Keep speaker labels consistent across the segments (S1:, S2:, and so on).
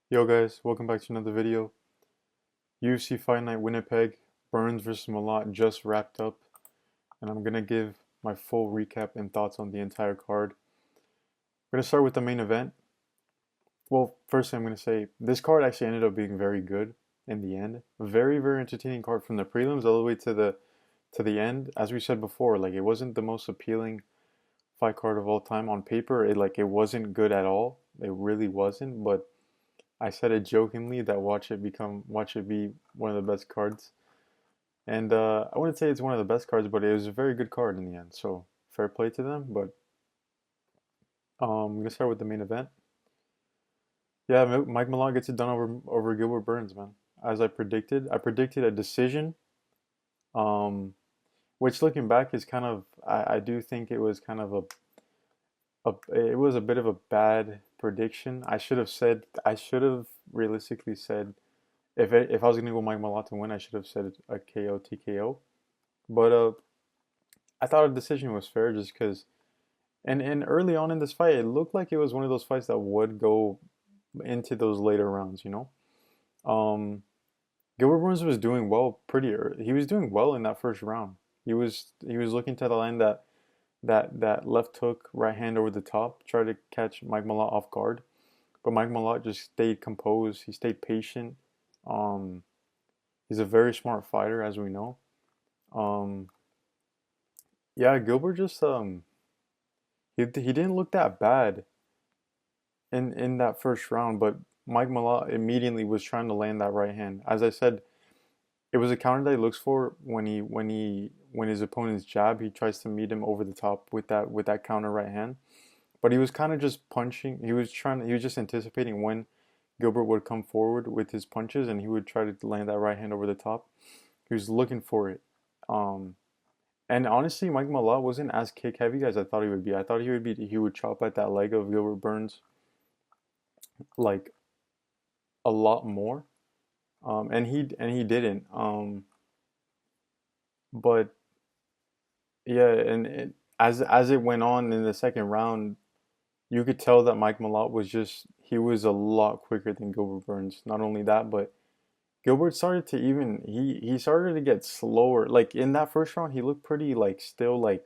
S1: Yo guys, welcome back to another video. UFC Fight Night Winnipeg, Burns versus Malott just wrapped up, and I'm gonna give my full recap and thoughts on the entire card. We're gonna start with the main event. Well, first I'm gonna say this card actually ended up being very good in the end. Very, very entertaining card from the prelims all the way to the end. As we said before, like it wasn't the most appealing fight card of all time on paper. It wasn't good at all. It really wasn't, but I said it jokingly that watch it be one of the best cards. And I wouldn't say it's one of the best cards, but it was a very good card in the end. So fair play to them. But I'm gonna start with the main event. Yeah, Mike Malott gets it done over Gilbert Burns, man. As I predicted a decision. Um, which looking back is kind of I do think it was kind of it was a bit of a bad prediction. I should have realistically said if I was gonna go Mike Malott to win, I should have said a KO TKO. But I thought a decision was fair just because. And early on in this fight, it looked like it was one of those fights that would go into those later rounds. Um, Gilbert Burns was doing well pretty early. He was doing well in that first round. He was looking to the line that left hook right hand over the top, try to catch Mike Malott off guard. But Mike Malott just stayed composed. He stayed patient. Um, he's a very smart fighter, as we know. Um, yeah, Gilbert just he didn't look that bad in that first round, but Mike Malott immediately was trying to land that right hand. As I said, it was a counter that he looks for when his opponent's jab, he tries to meet him over the top with that counter right hand. But he was kind of just punching. He was just anticipating when Gilbert would come forward with his punches, and he would try to land that right hand over the top. He was looking for it. Um, and honestly, Mike Malott wasn't as kick heavy as I thought he would be. I thought he would chop at that leg of Gilbert Burns like a lot more. And he didn't. But yeah, as it went on in the second round, you could tell that Mike Malott he was a lot quicker than Gilbert Burns. Not only that, but Gilbert started to he started to get slower. Like in that first round, he looked pretty like still like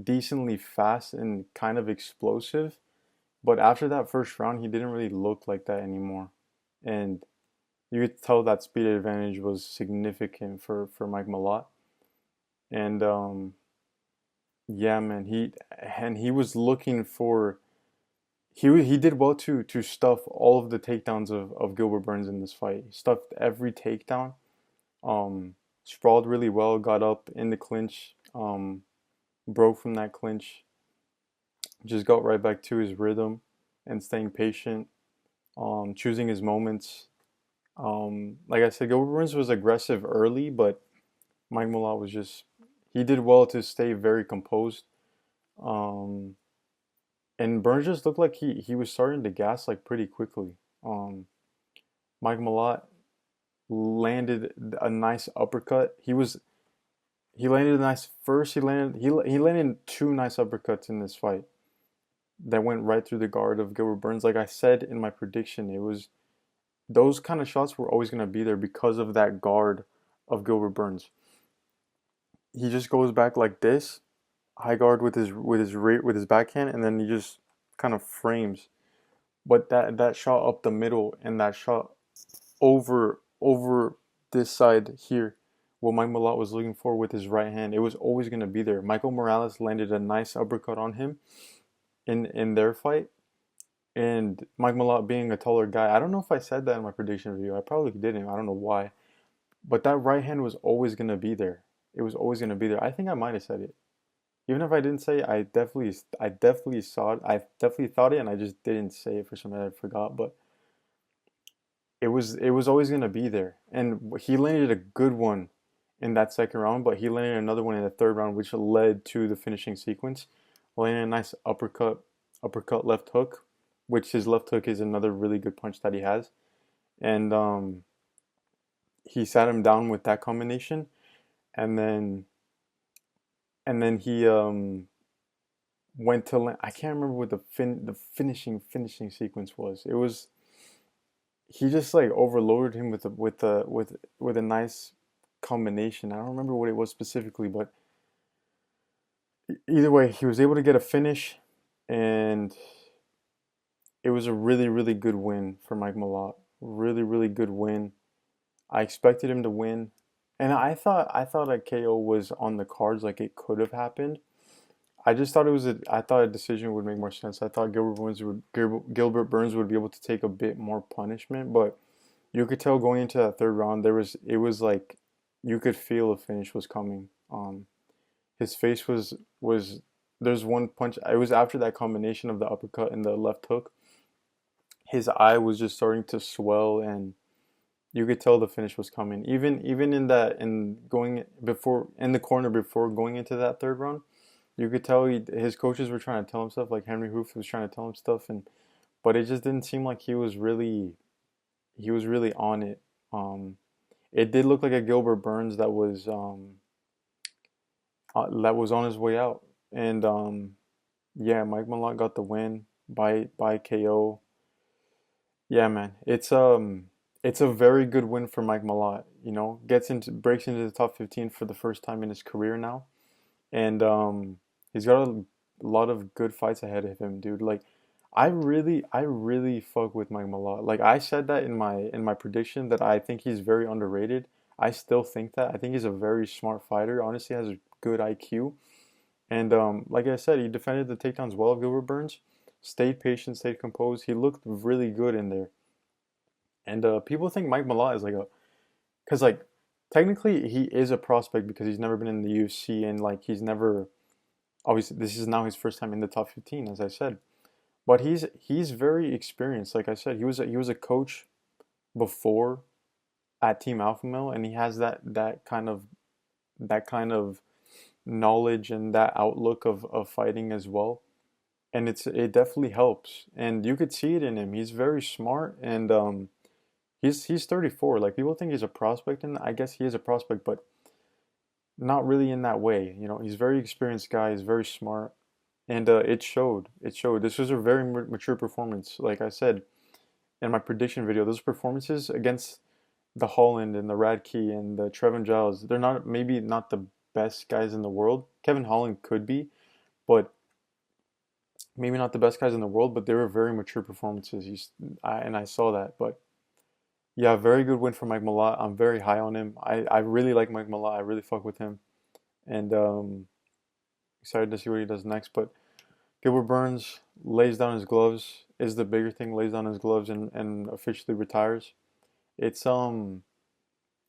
S1: decently fast and kind of explosive. But after that first round, he didn't really look like that anymore. And you could tell that speed advantage was significant for Mike Malott. And yeah, man, he was looking for he did well to stuff all of the takedowns of Gilbert Burns in this fight. He stuffed every takedown. Sprawled really well, got up in the clinch, broke from that clinch, just got right back to his rhythm and staying patient, choosing his moments. Like I said, Gilbert Burns was aggressive early, but Mike Malott was just he did well to stay very composed. Um, and Burns just looked like he was starting to gas like pretty quickly. Um, Mike Malott landed a nice uppercut. He landed a nice first. He landed two nice uppercuts in this fight that went right through the guard of Gilbert Burns. Like I said in my prediction, it was those kind of shots were always going to be there because of that guard of Gilbert Burns. He just goes back like this, high guard with his backhand, and then he just kind of frames. But that shot up the middle and that shot over this side here, what Mike Malott was looking for with his right hand, it was always going to be there. Michael Morales landed a nice uppercut on him in their fight, and Mike Malott being a taller guy, I don't know if I said that in my prediction video. I probably didn't. I don't know why, but that right hand was always going to be there. It was always going to be there. I think I might have said it. Even if I didn't say it, I definitely saw it. I definitely thought it, and I just didn't say it for some reason. I forgot, but it was always gonna be there. And he landed a good one in that second round, but he landed another one in the third round, which led to the finishing sequence. Landed a nice uppercut left hook, which his left hook is another really good punch that he has, and he sat him down with that combination, and then he went to land. I can't remember what the finishing sequence was. he just like overloaded him with a nice combination. I don't remember what it was specifically, but either way, he was able to get a finish, and it was a really good win for Mike Malott. Really good win. I expected him to win, and I thought a KO was on the cards, like it could have happened. I thought a decision would make more sense. I thought Gilbert Burns would be able to take a bit more punishment, but you could tell going into that third round, it was like you could feel a finish was coming. His face was there's one punch. It was after that combination of the uppercut and the left hook. His eye was just starting to swell, and you could tell the finish was coming. Even in that in going before in the corner before going into that third round, you could tell his coaches were trying to tell him stuff. Like Henry Hoof was trying to tell him stuff, and but it just didn't seem like he was really on it. Um, it did look like a Gilbert Burns that was on his way out, and yeah, Mike Malott got the win by KO. Yeah, man, it's a very good win for Mike Malott. You know, breaks into the top 15 for the first time in his career now, and he's got a lot of good fights ahead of him, dude. Like, I really fuck with Mike Malott. Like I said that in my prediction that I think he's very underrated. I still think that. I think he's a very smart fighter. Honestly, has a good IQ. And like I said, he defended the takedowns well of Gilbert Burns. Stayed patient, stayed composed. He looked really good in there. And people think Mike Malott is like a, because like technically he is a prospect because he's never been in the UFC and like he's never obviously this is now his first time in the top 15 as I said. But he's very experienced. Like I said, he was a coach before at Team Alpha Male, and he has that kind of knowledge and that outlook of fighting as well. And it definitely helps, and you could see it in him. He's very smart, and he's 34. Like people think he's a prospect, and I guess he is a prospect, but not really in that way. You know, he's a very experienced guy. He's very smart, and it showed. It showed. This was a very mature performance. Like I said in my prediction video, those performances against the Holland and the Radke and the Trevin Giles, they're not maybe not the best guys in the world. Kevin Holland could be, but maybe not the best guys in the world. But they were very mature performances. And I saw that. But yeah, very good win for Mike Malott. I'm very high on him. I really like Mike Malott. I really fuck with him, and excited to see what he does next. But Gilbert Burns lays down his gloves is the bigger thing. Lays down his gloves and officially retires. It's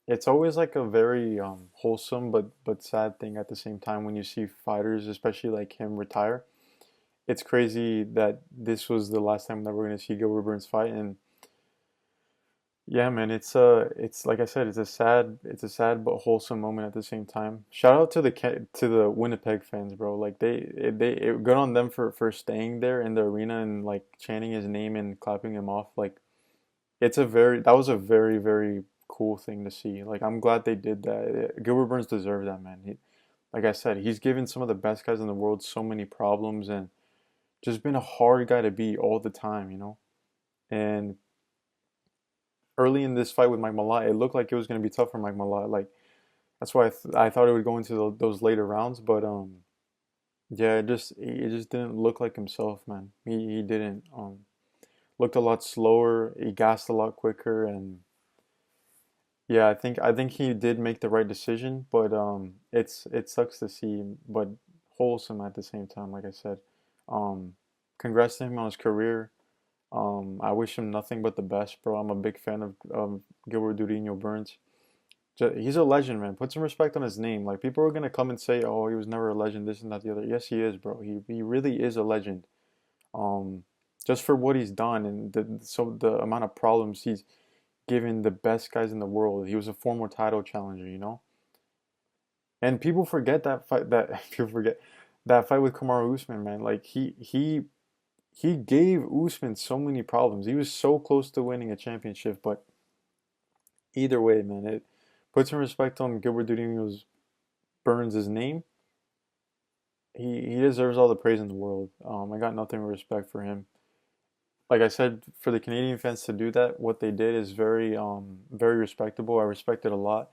S1: it's always like a very wholesome but sad thing at the same time when you see fighters, especially like him, retire. It's crazy that this was the last time that we're gonna see Gilbert Burns fight, and yeah, man, it's like I said, it's a sad but wholesome moment at the same time. Shout out to to the Winnipeg fans, bro. Like good on them for staying there in the arena and like chanting his name and clapping him off. Like that was a very cool thing to see. Like I'm glad they did that. Gilbert Burns deserved that, man. Like I said, he's given some of the best guys in the world so many problems and just been a hard guy to beat all the time, you know. And early in this fight with Mike Malott, it looked like it was going to be tough for Mike Malott. Like that's why I thought it would go into those later rounds, but yeah, it just didn't look like himself, man. He didn't looked a lot slower. He gassed a lot quicker, and yeah, I think he did make the right decision. But it sucks to see, but wholesome at the same time. Like I said, um, congrats to him on his career. I wish him nothing but the best, bro. I'm a big fan of Gilbert Durinho Burns. He's a legend, man. Put some respect on his name. Like people are gonna come and say, "Oh, he was never a legend," this and that, the other. Yes, he is, bro. He really is a legend. Um, just for what he's done and the amount of problems he's given the best guys in the world. He was a former title challenger, you know. And people forget that fight. That people forget that fight with Kamaru Usman, man. Like he gave Usman so many problems. He was so close to winning a championship, but either way, man, it puts some respect on Gilbert Durinho's Burns' name. He deserves all the praise in the world. I got nothing but respect for him. like I said, for the Canadian fans to do that, what they did is very respectable. I respect it a lot.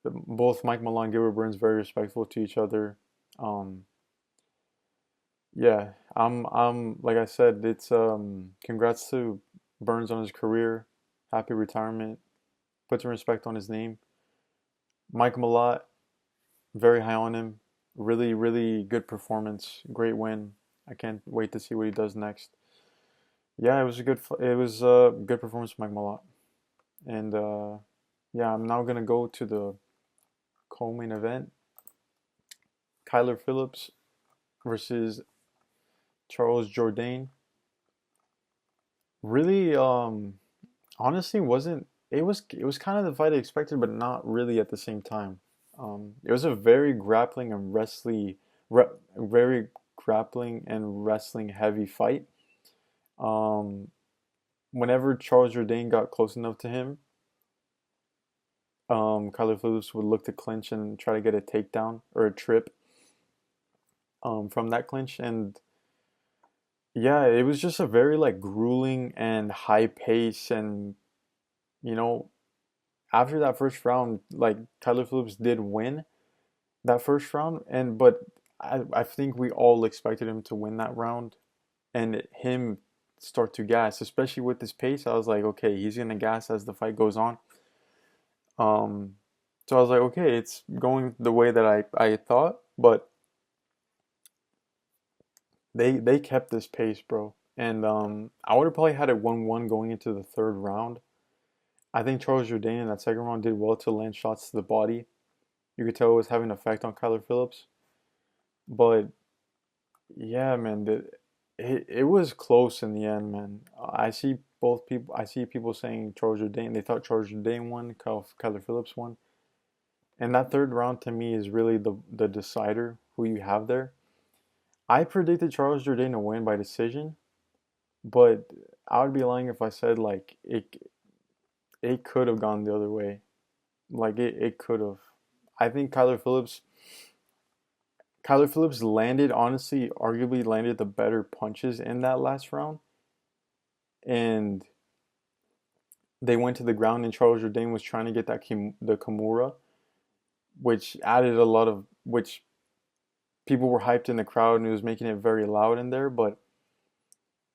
S1: Both Mike Malott and Gilbert Burns very respectful to each other. Um, yeah, I'm like I said, it's congrats to Burns on his career, happy retirement, put some respect on his name. Mike Malott, very high on him. Really, really good performance, great win. I can't wait to see what he does next. Yeah, it was a good performance from Mike Malott. And yeah, I'm now gonna go to the co-main event. Kyler Phillips versus Charles Jourdain. Really, honestly, wasn't it was kind of the fight I expected, but not really at the same time. It was a very grappling and very grappling and wrestling heavy fight. Um, Whenever Charles Jourdain got close enough to him, Kyler Phillips would look to clinch and try to get a takedown or a trip from that clinch. And yeah, it was just a very like grueling and high pace. And you know, after that first round, like Kyler Phillips did win that first round, and but I think we all expected him to win that round and him start to gas, especially with this pace. I was like, okay, he's gonna gas as the fight goes on. Um, so I was like, okay, it's going the way that I thought, but they kept this pace, bro. And I would have probably had it 1-1 going into the third round. I think Charles Jourdain in that second round did well to land shots to the body. You could tell it was having an effect on Kyler Phillips. But yeah, man, it was close in the end, man. I see people saying Charles Jourdain. They thought Charles Jourdain won, Kyler Phillips won. And that third round to me is really the decider who you have there. I predicted Charles Jourdain to win by decision, but I would be lying if I said like it could have gone the other way. Like it could have. I think Kyler Phillips landed honestly, arguably landed the better punches in that last round. And they went to the ground and Charles Jourdain was trying to get the Kimura, which added a lot of which people were hyped in the crowd and it was making it very loud in there, but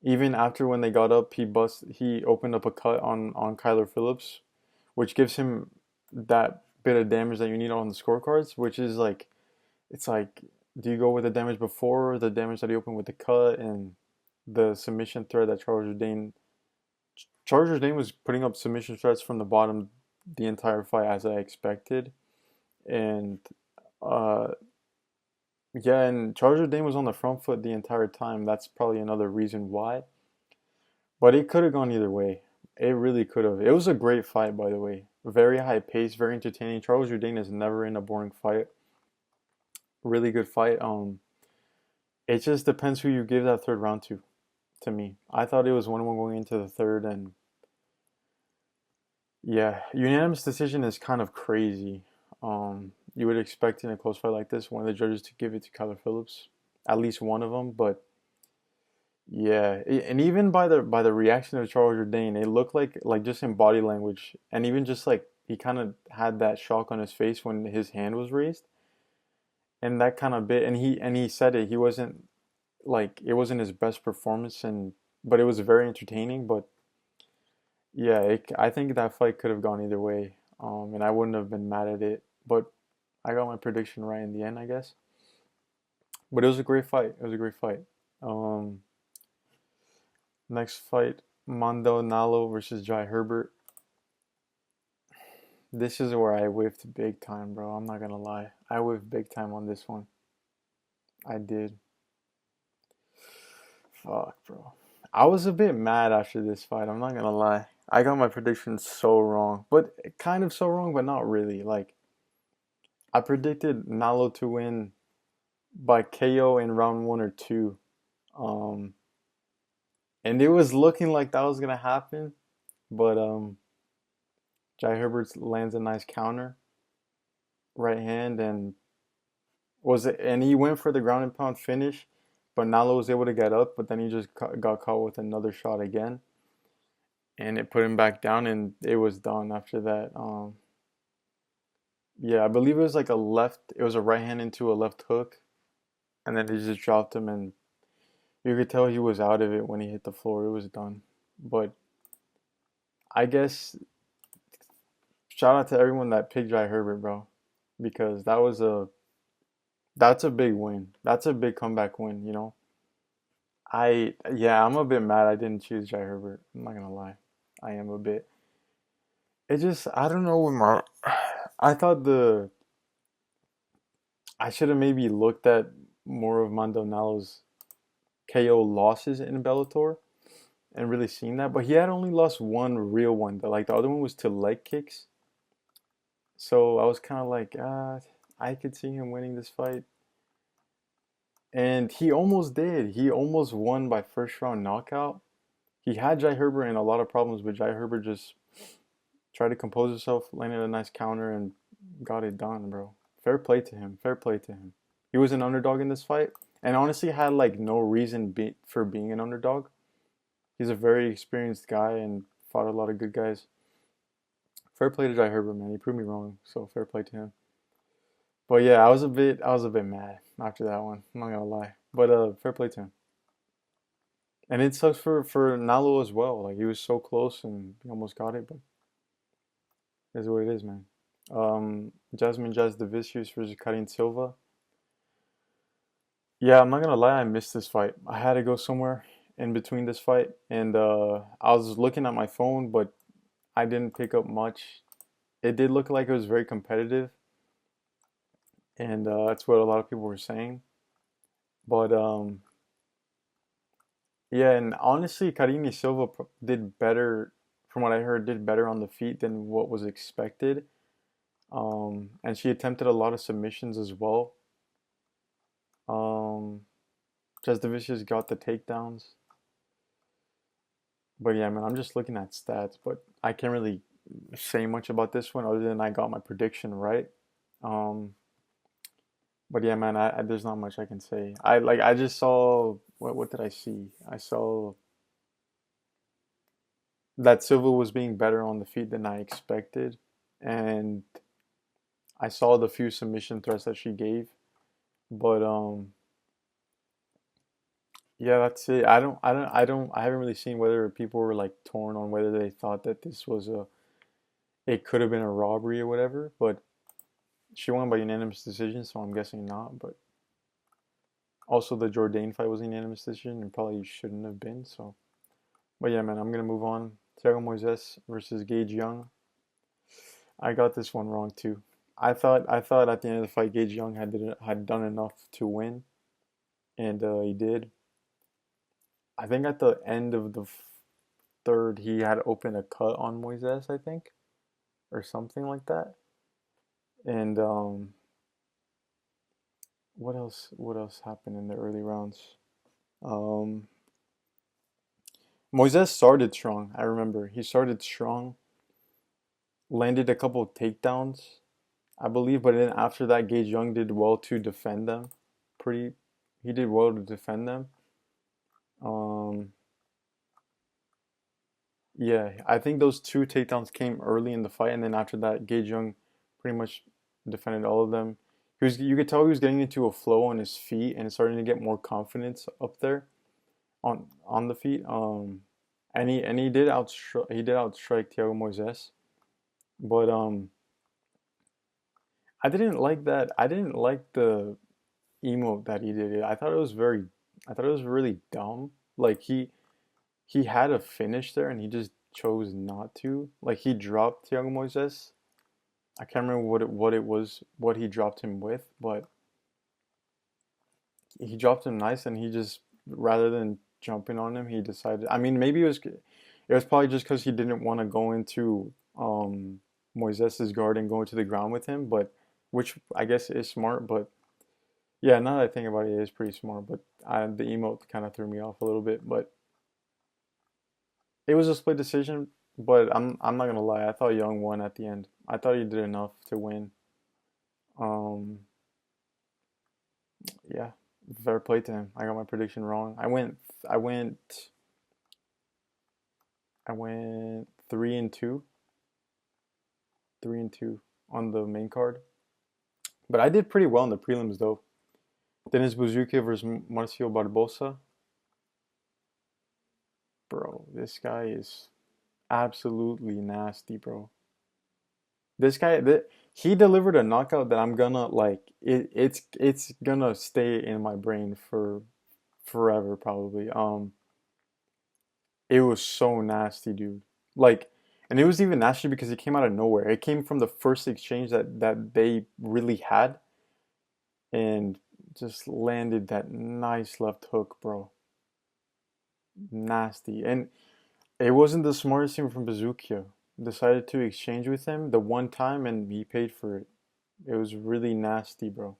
S1: even after when they got up, he opened up a cut on Kyler Phillips, which gives him that bit of damage that you need on the scorecards, which is like it's like do you go with the damage before the damage that he opened with the cut and the submission threat that Charles Jourdain was putting up submission threats from the bottom the entire fight as I expected. And uh yeah, and Charles Jourdain was on the front foot the entire time. That's probably another reason why. But it could have gone either way. It really could have. It was a great fight, by the way. Very high pace, very entertaining. Charles Jourdain is never in a boring fight. Really good fight. It just depends who you give that third round to. To me, I thought it was 1-1 going into the third, and yeah, unanimous decision is kind of crazy. You would expect in a close fight like this, one of the judges to give it to Kyler Phillips, at least one of them. But yeah, and even by the reaction of Charles Jourdain, it looked like just in body language, and even just like he kind of had that shock on his face when his hand was raised, and that kind of bit, and he said it. He wasn't like it wasn't his best performance, and but it was very entertaining. But yeah, I think that fight could have gone either way, and I wouldn't have been mad at it. But I got my prediction right in the end, I guess. But it was a great fight. It was a great fight. Um, Next fight, Mondo Nallo versus Jai Herbert. This is where I whiffed big time, bro. I'm not gonna lie. I whiffed big time on this one. I did. Fuck, bro. I was a bit mad after this fight. I'm not gonna lie. I got my predictions so wrong, but kind of so wrong, but not really. Like I predicted Nallo to win by KO in round one or two, um, and it was looking like that was gonna happen, but Jai Herbert lands a nice counter, right hand, and he went for the ground and pound finish, but Nallo was able to get up, but then he just got caught with another shot again, and it put him back down, and it was done after that. Yeah, I believe it was like a left. It was a right hand into a left hook, and then they just dropped him, and you could tell he was out of it when he hit the floor. It was done. But I guess shout out to everyone that picked Jai Herbert, bro, because that's a big win. That's a big comeback win, you know. Yeah, I'm a bit mad I didn't choose Jai Herbert. I'm not gonna lie, I am a bit. It just I don't know when my I thought the I should have maybe looked at more of Mandonalo's KO losses in Bellator and really seen that, but he had only lost one real one. Like the other one was to leg kicks. So I was kind of like, I could see him winning this fight. And he almost did. He almost won by first round knockout. He had Jai Herbert in a lot of problems, but Jai Herbert just tried to compose himself, landed a nice counter, and got it done, bro. Fair play to him. Fair play to him. He was an underdog in this fight, and honestly had like no reason for being an underdog. He's a very experienced guy and fought a lot of good guys. Fair play to Jai Herbert, man. He proved me wrong, so fair play to him. But yeah, I was a bit mad after that one. I'm not gonna lie, but fair play to him. And it sucks for Nallo as well. Like he was so close and he almost got it, but it's what it is, man. Jasudivicius versus Karin Silva. Yeah, I'm not gonna lie, I missed this fight. I had to go somewhere in between this fight, and I was looking at my phone, but I didn't pick up much. It did look like it was very competitive, and that's what a lot of people were saying. But yeah, and honestly, Karine Silva did better, from what I heard, did better on the feet than what was expected. And she attempted a lot of submissions as well. Um, Jasudivicius got the takedowns. But yeah, man, I'm just looking at stats, but I can't really say much about this one other than I got my prediction right. Um, but yeah, man, there's not much I can say. I just saw what did I see? I saw that Silva was being better on the feet than I expected, and I saw the few submission threats that she gave. But yeah, that's it. I haven't really seen whether people were like torn on whether they thought that this was it could have been a robbery or whatever, but she won by unanimous decision, so I'm guessing not. But also the Jourdain fight was a unanimous decision and probably shouldn't have been. So, but yeah, man, I'm gonna move on. Thiago Moises versus Gage Young. I got this one wrong too. I thought at the end of the fight Gage Young had done enough to win, and he did. I think at the end of the third he had opened a cut on Moises, I think, or something like that. And what else happened in the early rounds? Um, Moises started strong. I remember he started strong, landed a couple of takedowns, I believe, but then after that, Gage Young did well to defend them. Pretty, he did well to defend them. Um, yeah, I think those two takedowns came early in the fight, and then after that, Gage Young pretty much defended all of them. You could tell he was getting into a flow on his feet and starting to get more confidence up there on the feet. And he did outstrike Thiago Moises, but I didn't like that. I didn't like the emote that he did. I thought it was really dumb. Like he had a finish there and he just chose not to. Like he dropped Thiago Moises. I can't remember what it was, what he dropped him with, but he dropped him nice, and he just, rather than jumping on him, he decided. I mean, maybe it was probably just because he didn't want to go into Moises's guard and go into the ground with him, but which I guess is smart. But yeah, now that I think about it, it is pretty smart. But the emote kind of threw me off a little bit. But it was a split decision. But I'm not gonna lie, I thought Young won at the end. I thought he did enough to win. Um, yeah, fair play to him. I got my prediction wrong. I went, I went 3-2, 3-2 on the main card. But I did pretty well in the prelims though. Dennis Buzukja versus Marcio Barbosa. Bro, this guy is absolutely nasty, bro. This guy, he delivered a knockout that I'm gonna like. It's gonna stay in my brain for forever, probably. It was so nasty, dude. Like, and it was even nasty because it came out of nowhere. It came from the first exchange that they really had, and just landed that nice left hook, bro. Nasty. And it wasn't the smartest thing from Buzukja. Decided to exchange with him the one time and he paid for it. It was really nasty, bro.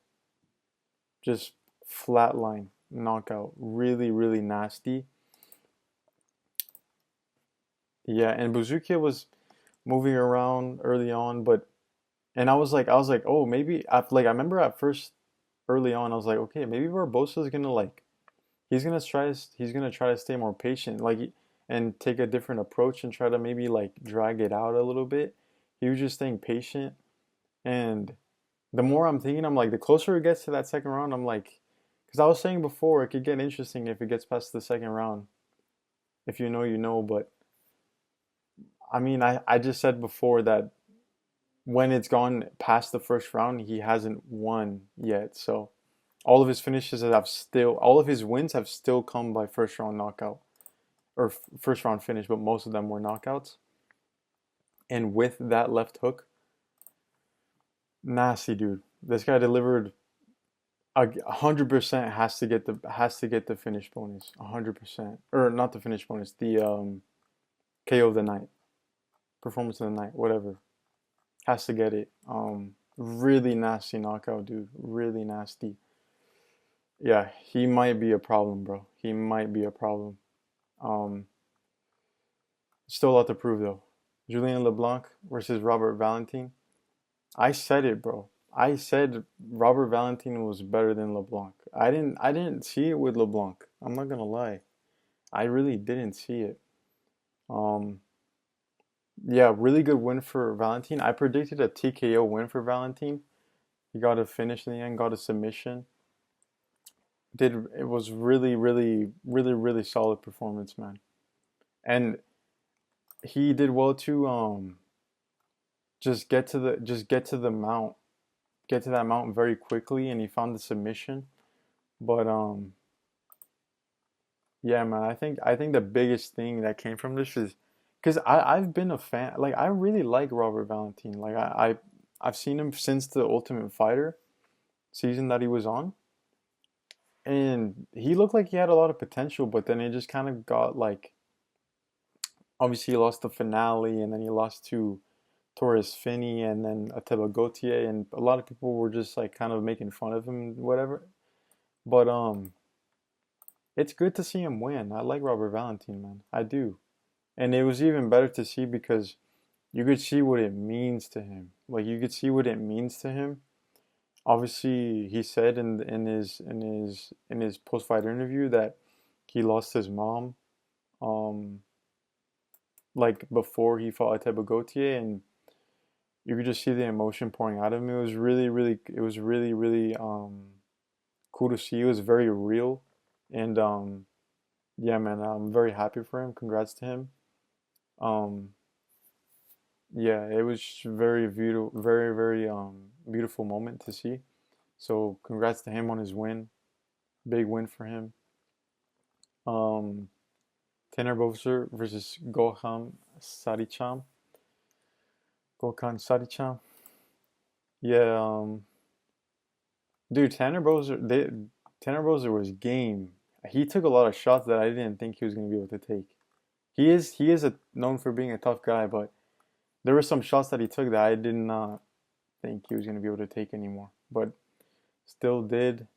S1: Just flatline knockout. Really, really nasty. Yeah, and Buzukja was moving around early on, but and I was like, oh, maybe I remember at first early on, I was like, okay, maybe Barbosa's gonna like he's gonna try to stay more patient, like and take a different approach and try to maybe like drag it out a little bit. He was just staying patient, and the more I'm thinking, I'm like, the closer it gets to that second round, I'm like, because I was saying before, it could get interesting if it gets past the second round. If you know, you know. But I mean, I just said before that when it's gone past the first round, he hasn't won yet. So all of his wins have still come by first round knockout or first round finish, but most of them were knockouts. And with that left hook, nasty dude. This guy delivered 100% has to get the finish bonus. 100%, or not the finish bonus, the KO of the night, performance of the night, whatever. Has to get it. Really nasty knockout, dude. Really nasty. Yeah, he might be a problem, bro. He might be a problem. Um, Still a lot to prove though. Julien Leblanc versus Robert Valentin. I said it, bro. I said Robert Valentin was better than LeBlanc. I didn't see it with LeBlanc. I'm not gonna lie. I really didn't see it. Um yeah, really good win for Valentin. I predicted a TKO win for Valentin. He got a finish in the end, got a submission. It was really, really, really, really solid performance, man. And he did well to just get to the mount, get to that mount very quickly, and he found the submission. But yeah, man, I think the biggest thing that came from this is because I've been a fan, like I really like Robert Valentin. Like I've seen him since the Ultimate Fighter season that he was on, and he looked like he had a lot of potential, but then it just kind of got like obviously he lost the finale, and then he lost to Torres Finney, and then Ateba Gautier, and a lot of people were just like kind of making fun of him, whatever. But it's good to see him win. I like Robert Valentin, man. I do. And it was even better to see because you could see what it means to him. Like you could see what it means to him. Obviously, he said in his post fight interview that he lost his mom, um, like before he fought Ateba Gautier, and you could just see the emotion pouring out of him. It was really, really cool to see. It was very real, and yeah, man, I'm very happy for him. Congrats to him. Um, yeah, it was very beautiful, very, very beautiful moment to see. So congrats to him on his win. Big win for him. Um, Tanner Boser versus Gohan Saricam. Gokhan Saricam. Yeah, dude, Tanner Boser was game. He took a lot of shots that I didn't think he was going to be able to take. He is known for being a tough guy, but there were some shots that he took that I did not think he was going to be able to take anymore. But still did.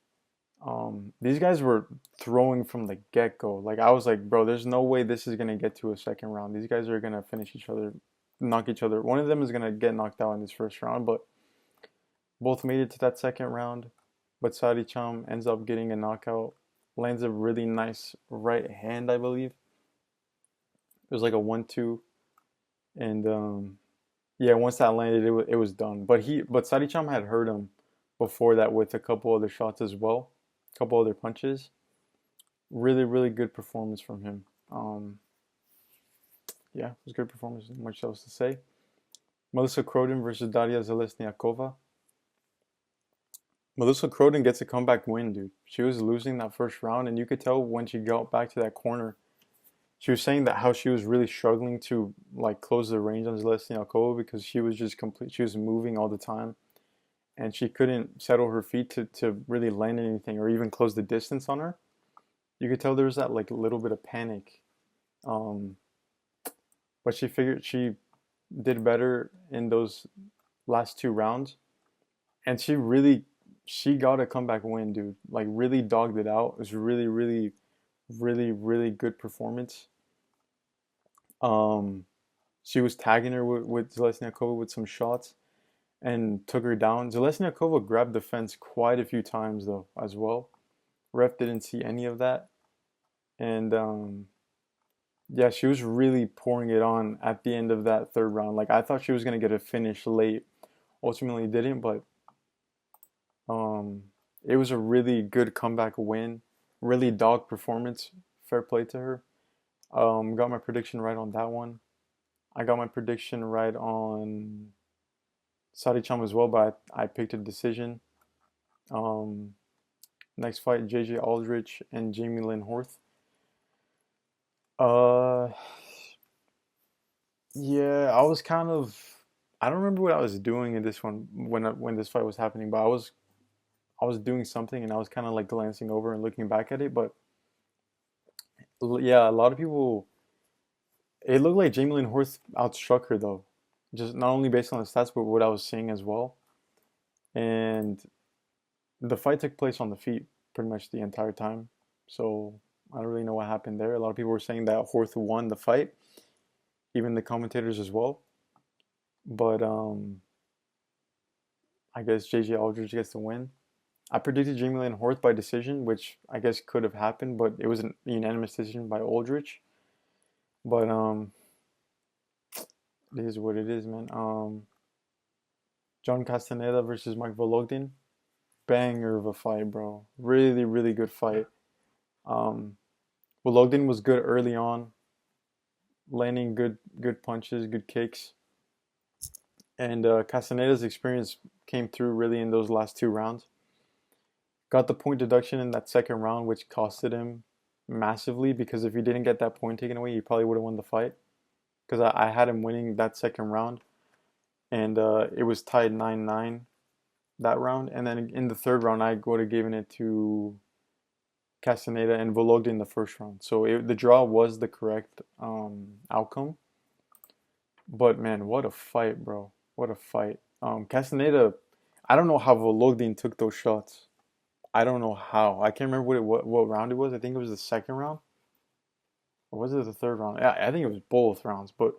S1: These guys were throwing from the get-go. Like I was like, bro, there's no way this is gonna get to a second round. These guys are gonna finish each other, knock each other. One of them is gonna get knocked out in this first round, but both made it to that second round. but Saricam ends up getting a knockout. Lands a really nice right hand, I believe. It was like a 1-2, and yeah, once that landed, it was done. But Saricam had hurt him before that with a couple other shots as well, a couple other punches. Really, really good performance from him. Yeah, it was a good performance. Not much else to say. Melissa Croden versus Daria Zheleznyakova. Melissa Croden gets a comeback win, dude. She was losing that first round, and you could tell when she got back to that corner. She was saying that how she was really struggling to like close the range on Zheleznyakova because she was just complete. She was moving all the time, and she couldn't settle her feet to really land anything or even close the distance on her. You could tell there was that like little bit of panic. Um, but she figured she did better in those last two rounds, and she got a comeback win, dude. Like really dogged it out. It was really, really, really, really good performance. Um, she was tagging her with Zheleznyakova with some shots and took her down. Zheleznyakova grabbed the fence quite a few times though as well. Ref didn't see any of that, and yeah, she was really pouring it on at the end of that third round. Like I thought she was gonna get a finish late. Ultimately didn't, but um, it was a really good comeback win. Really dog performance. Fair play to her. Got my prediction right on that one. I got my prediction right on Saricam as well, but I picked a decision. Um, Next fight, JJ Aldrich and Jamie Lynn Horth. Uh, yeah, I was kind of. I don't remember what I was doing in this one when this fight was happening, but I was doing something and I was kind of like glancing over and looking back at it. But yeah, a lot of people. It looked like Jamie Lynn Horth outstruck her though, just not only based on the stats, but what I was seeing as well. And the fight took place on the feet pretty much the entire time. So I don't really know what happened there. A lot of people were saying that Horth won the fight, even the commentators as well. But I guess JJ Aldridge gets the win. I predicted Jamie Lynn Horth by decision, which I guess could have happened, but it was a unanimous decision by Aldrich. But it is what it is, man. John Castaneda versus Mike Vologdin. Banger of a fight, bro. Really, really good fight. Um, Vologdin was good early on, landing good punches, good kicks, and Castaneda's experience came through really in those last two rounds. Got the point deduction in that second round, which costed him massively because if he didn't get that point taken away, he probably would have won the fight. Because I had him winning that second round, and it was tied 9-9 that round. And then in the third round, I would have given it to Castaneda and Vologdin in the first round. So the draw was the correct outcome. But man, what a fight, bro. What a fight. Castaneda, I don't know how Vologdin took those shots. I don't know how. I can't remember what round it was. I think it was the second round. Or was it the third round? Yeah, I think it was both rounds. But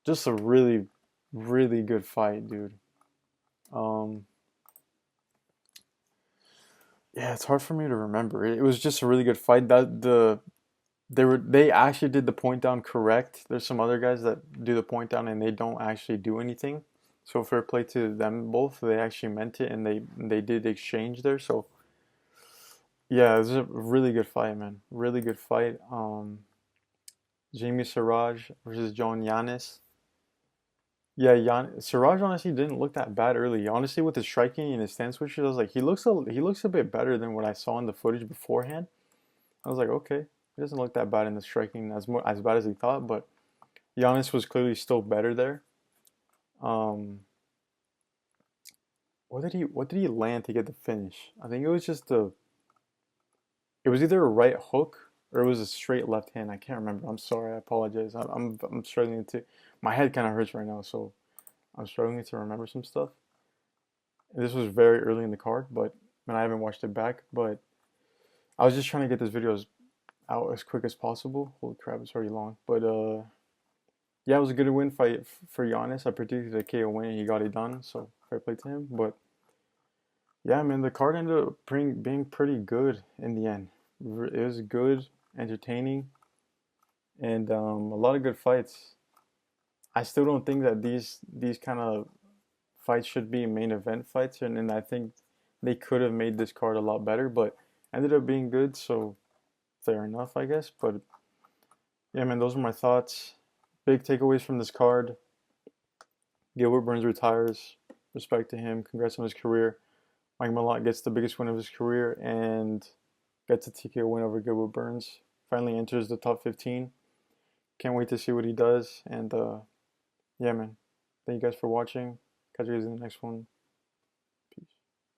S1: just a really, really good fight, dude. Um, yeah, it's hard for me to remember. It was just a really good fight. They actually did the point down correct. There's some other guys that do the point down and they don't actually do anything. So fair play to them both. They actually meant it and they did exchange there. So yeah, it was a really good fight, man. Really good fight. Jamie Siraj versus John Yannis. Yeah, Siraj honestly didn't look that bad early. Honestly, with his striking and his stance switches, I was like, he looks a bit better than what I saw in the footage beforehand. I was like, okay, he doesn't look that bad in the striking as bad as he thought, but Giannis was clearly still better there. Um, what did he land to get the finish? I think it was just it was either a right hook or it was a straight left hand. I can't remember. I'm sorry. I apologize. I'm struggling to. My head kind of hurts right now, so I'm struggling to remember some stuff. This was very early in the card, but and I haven't watched it back. But I was just trying to get this video out as quick as possible. Holy crap, it's already long. But yeah, it was a good win fight for Giannis. I predicted a KO win and he got it done, so fair play to him. But Yeah, man, the card ended up being pretty good in the end. It was good, entertaining, and a lot of good fights. I still don't think that these kind of fights should be main event fights, and I think they could have made this card a lot better, but ended up being good, so fair enough, I guess. But yeah, man, those are my thoughts. Big takeaways from this card. Gilbert Burns retires. Respect to him. Congrats on his career. Mike Malott gets the biggest win of his career and gets a TKO win over Gilbert Burns. Finally enters the top 15. Can't wait to see what he does. And yeah, man. Thank you guys for watching. Catch you guys in the next one.